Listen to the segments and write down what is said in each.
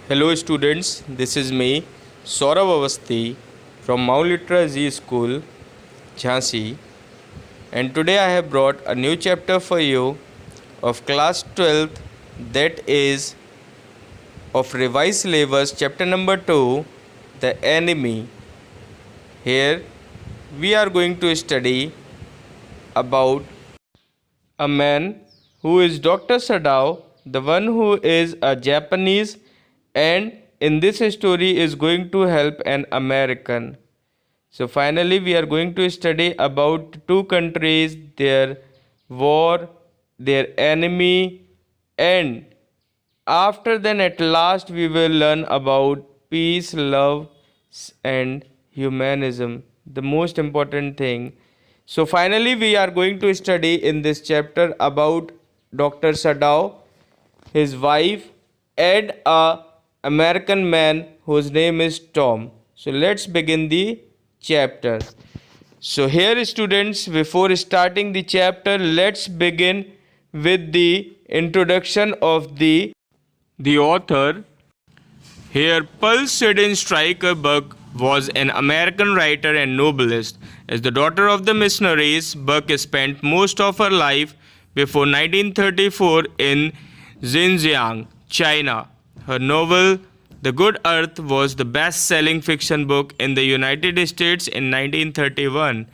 Hello students, this is me Saurav Avasthi from Mount Litra Z School, Jhansi, and today I have brought a new chapter for you of class 12th, that is of revised syllabus chapter number 2, the enemy. Here we are going to study about a man who is Dr. Sadao, the one who is a Japanese, and in this story is going to help an American. So finally we are going to study about two countries, their war, their enemy, and after then at last we will learn about peace, love, and humanism, the most important thing. So finally we are going to study in this chapter about Dr. Sadao, his wife, and a American man whose name is Tom. So let's begin the chapter. So here students, before starting the chapter, let's begin with the introduction of the author. Here, Pearl Stryker Buck was an American writer and novelist. As the daughter of the missionaries, Buck spent most of her life before 1934 in Xinjiang, China. Her novel, The Good Earth, was the best-selling fiction book in the United States in 1931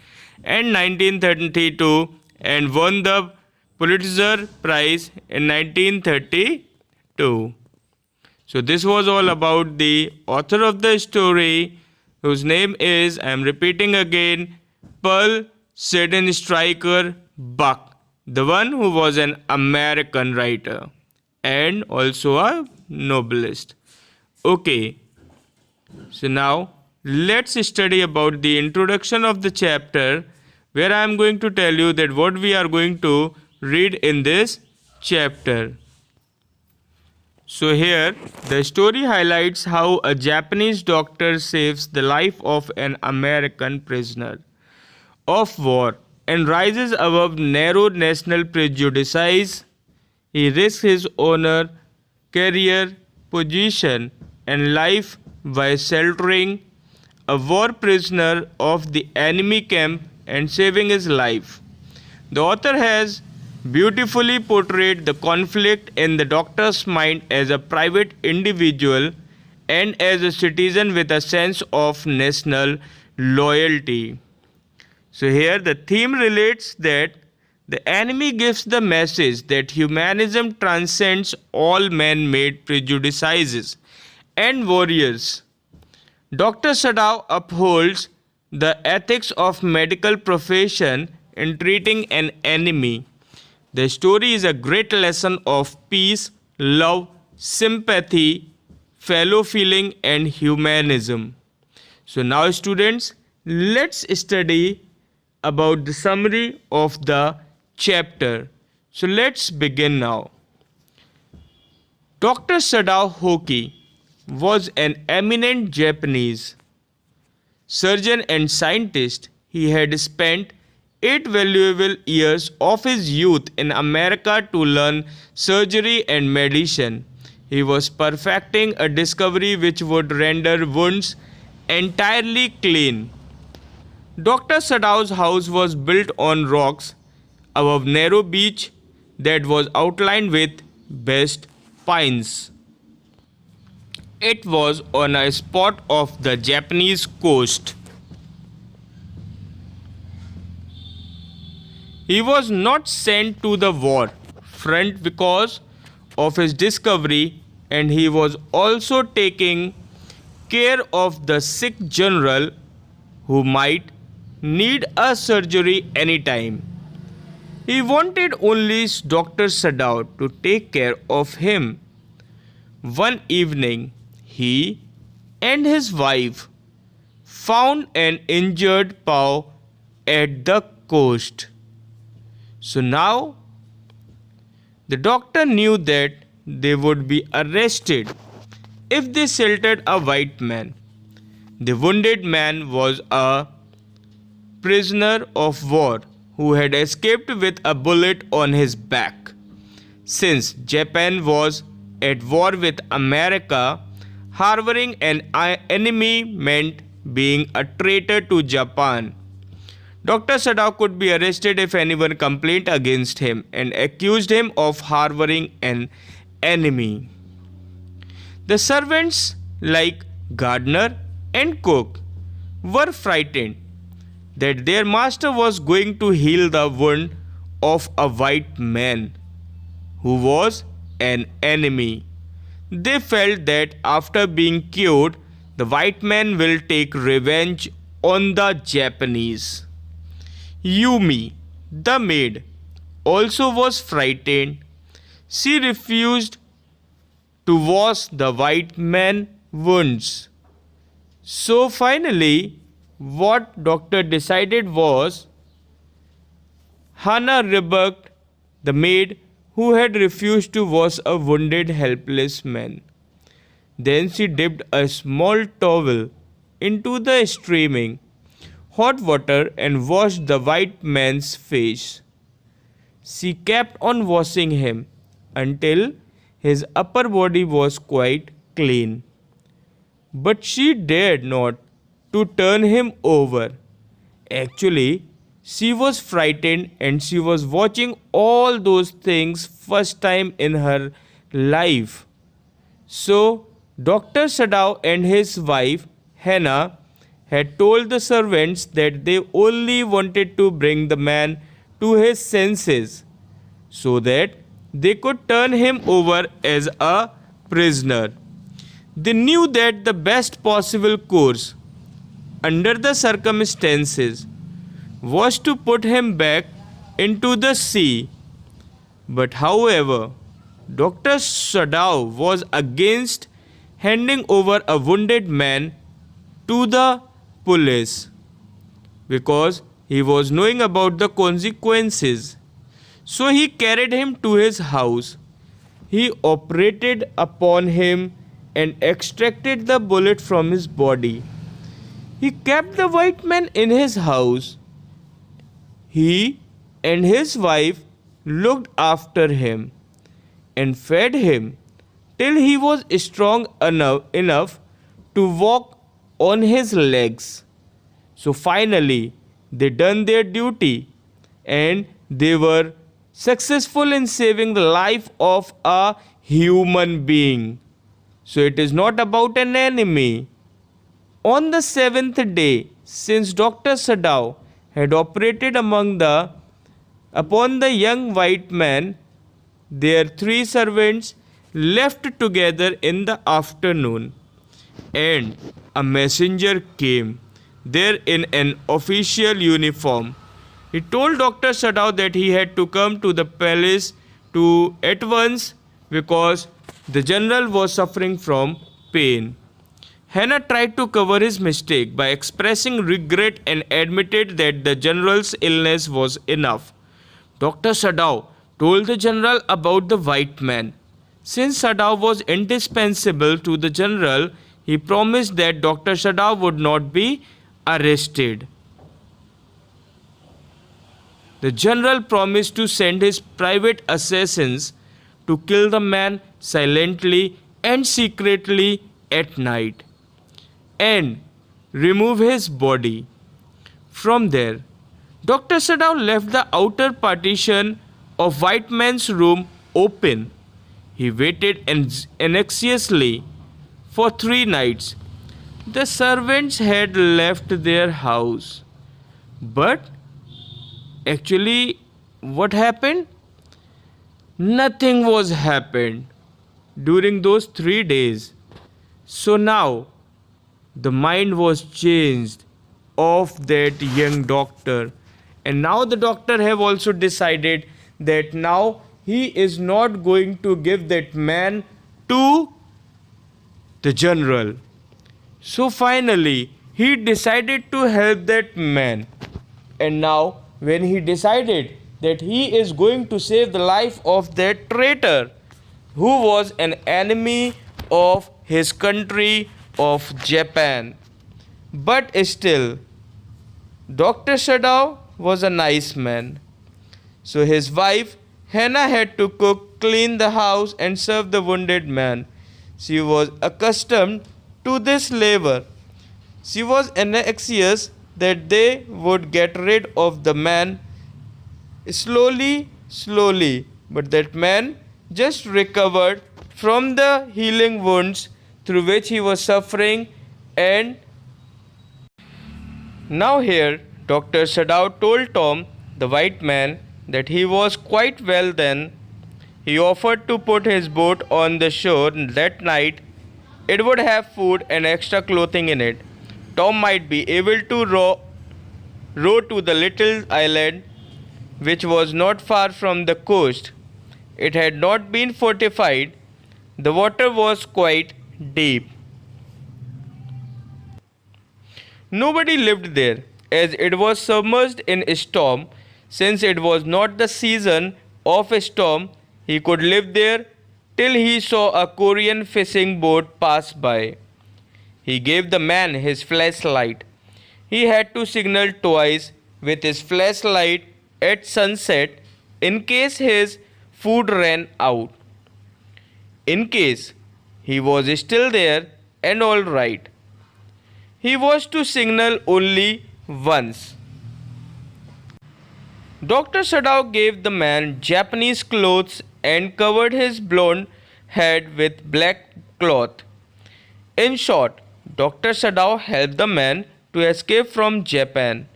and 1932 and won the Pulitzer Prize in 1932. So this was all about the author of the story, whose name is, I am repeating again, Pearl Stryker Buck, the one who was an American writer and also a novelist. Okay, so now let's study about the introduction of the chapter, where I am going to tell you that what we are going to read in this chapter. So here, the story highlights how a Japanese doctor saves the life of an American prisoner of war and rises above narrow national prejudices. He risks his honor, career, position, and life by sheltering a war prisoner of the enemy camp and saving his life. The author has beautifully portrayed the conflict in the doctor's mind as a private individual and as a citizen with a sense of national loyalty. So here the theme relates that the enemy gives the message that humanism transcends all man-made prejudices and warriors. Dr. Sadao upholds the ethics of medical profession in treating an enemy. The story is a great lesson of peace, love, sympathy, fellow feeling, and humanism. So now students, let's study about the summary of the chapter. So let's begin now. Dr. Sadao Hoki was an eminent Japanese surgeon and scientist. He had spent 8 valuable years of his youth in America to learn surgery and medicine. He was perfecting a discovery which would render wounds entirely clean. Dr. Sadao's house was built on rocks above narrow beach that was outlined with best pines. It was on a spot of the Japanese coast. He was not sent to the war front because of his discovery, and he was also taking care of the sick general who might need a surgery anytime. He wanted only Dr. Sadao to take care of him. One evening, he and his wife found an injured paw at the coast. So now, the doctor knew that they would be arrested if they sheltered a white man. The wounded man was a prisoner of war who had escaped with a bullet on his back. Since Japan was at war with America, Harboring an enemy meant being a traitor to Japan. Dr. Sadao could be arrested if anyone complained against him and accused him of harboring an enemy. The servants, like gardener and cook, were frightened that their master was going to heal the wound of a white man who was an enemy. They felt that after being cured, the white man will take revenge on the Japanese. Yumi, the maid, also was frightened. She refused to wash the white man's wounds. So finally, what doctor decided was Hana rebuked the maid who had refused to wash a wounded helpless man. Then she dipped a small towel into the streaming hot water and washed the white man's face. She kept on washing him until his upper body was quite clean. But she dared not to turn him over. Actually, she was frightened and she was watching all those things first time in her life. So, Dr. Sadao and his wife, Hannah, had told the servants that they only wanted to bring the man to his senses so that they could turn him over as a prisoner. They knew that the best possible course under the circumstances was to put him back into the sea. But however, Dr. Sadao was against handing over a wounded man to the police because he was knowing about the consequences. So he carried him to his house. He operated upon him and extracted the bullet from his body. He kept the white man in his house. He and his wife looked after him and fed him till he was strong enough to walk on his legs. So finally, they done their duty and they were successful in saving the life of a human being. So it is not about an enemy. On the seventh day, since Dr. Sadao had operated upon the young white man, their three servants left together in the afternoon, and a messenger came there in an official uniform. He told Dr. Sadao that he had to come to the palace at once because the general was suffering from pain. Hannah tried to cover his mistake by expressing regret and admitted that the general's illness was enough. Dr. Sadao told the general about the white man. Since Sadao was indispensable to the general, he promised that Dr. Sadao would not be arrested. The general promised to send his private assassins to kill the man silently and secretly at night and remove his body. From there, Dr. Sadao left the outer partition of white man's room open. He waited anxiously for 3 nights. The servants had left their house. But actually, what happened? Nothing was happened during those 3 days. So now, the mind was changed of that young doctor. And now the doctor have also decided that now he is not going to give that man to the general. So finally, he decided to help that man. And now, when he decided that he is going to save the life of that traitor who was an enemy of his country of Japan. But still, Dr. Sadao was a nice man. So his wife Hannah had to cook, clean the house and serve the wounded man. she was accustomed to this labor. She was anxious that they would get rid of the man slowly, but that man just recovered from the healing wounds through which he was suffering. And now here Dr. Sadao told Tom, the white man, that he was quite well then. He offered to put his boat on the shore that night. It would have food and extra clothing in it. Tom might be able to row to the little island, which was not far from the coast. It had not been fortified. The water was quite deep. Nobody lived there, as it was submerged in a storm. Since it was not the season of a storm, he could live there till he saw a Korean fishing boat pass by. He gave the man his flashlight. He had to signal twice with his flashlight at sunset in case his food ran out. In case he was still there and all right, he was to signal only once. Dr. Sadao gave the man Japanese clothes and covered his blonde head with black cloth. In short, Dr. Sadao helped the man to escape from Japan.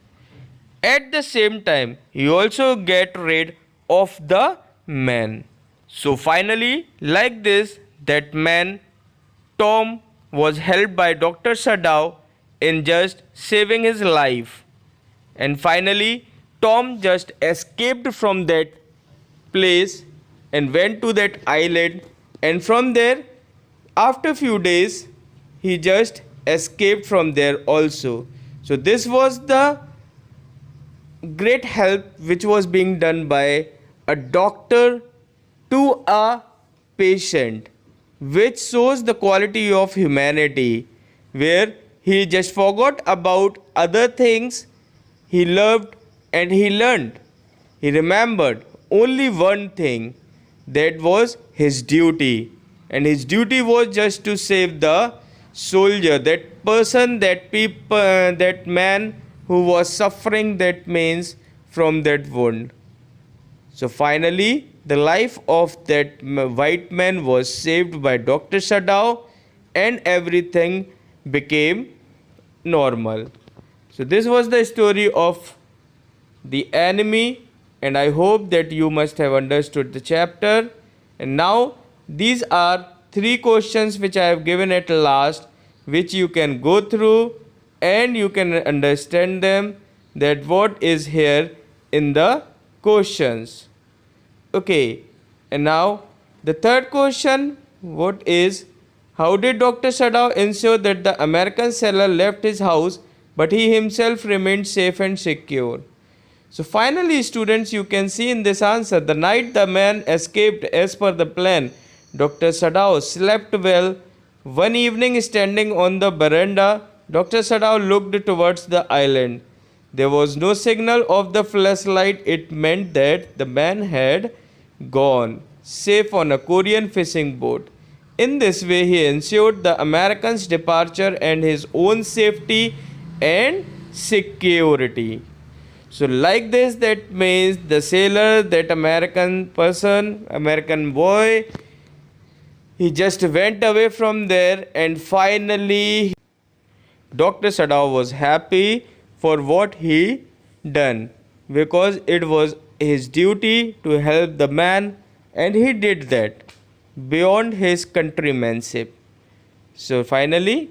At the same time, he also get rid of the man. So finally, like this, that man, Tom, was helped by Dr. Sadao in just saving his life. And finally, Tom just escaped from that place and went to that island, and from there, after few days, he just escaped from there also. So this was the great help which was being done by a doctor to a patient, which shows the quality of humanity, where he just forgot about other things he loved and he learned. He remembered only one thing, that was his duty, and his duty was just to save the soldier, that person, that man who was suffering, that means from that wound. So finally, the life of that white man was saved by Dr. Sadao, and everything became normal. So this was the story of the enemy, and I hope that you must have understood the chapter. And now these are 3 questions which I have given at last, which you can go through and you can understand them, that what is here in the questions. Okay, and now the third question, what is, how did Dr. Sadao ensure that the American sailor left his house but he himself remained safe and secure? So finally, students, you can see in this answer, the night the man escaped as per the plan, Dr. Sadao slept well. One evening, standing on the veranda, Dr. Sadao looked towards the island. There was no signal of the flashlight. It meant that the man had gone safe on a Korean fishing boat. In this way, he ensured the Americans' departure and his own safety and security. So like this, that means the sailor, that American person, American boy, he just went away from there, and finally Dr. Sadao was happy for what he done, because it was his duty to help the man, and he did that beyond his countrymanship. So finally,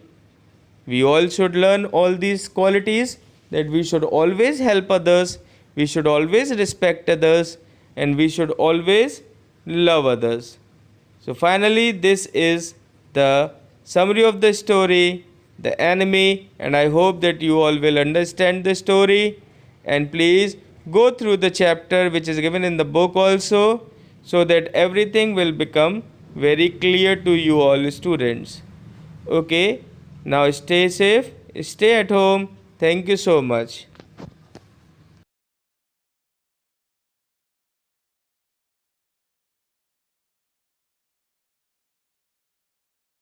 we all should learn all these qualities, that we should always help others, we should always respect others, and we should always love others. So finally, this is the summary of the story, the enemy, and I hope that you all will understand the story, and please go through the chapter which is given in the book also, so that everything will become very clear to you all students. Okay, now stay safe, stay at home. Thank you so much.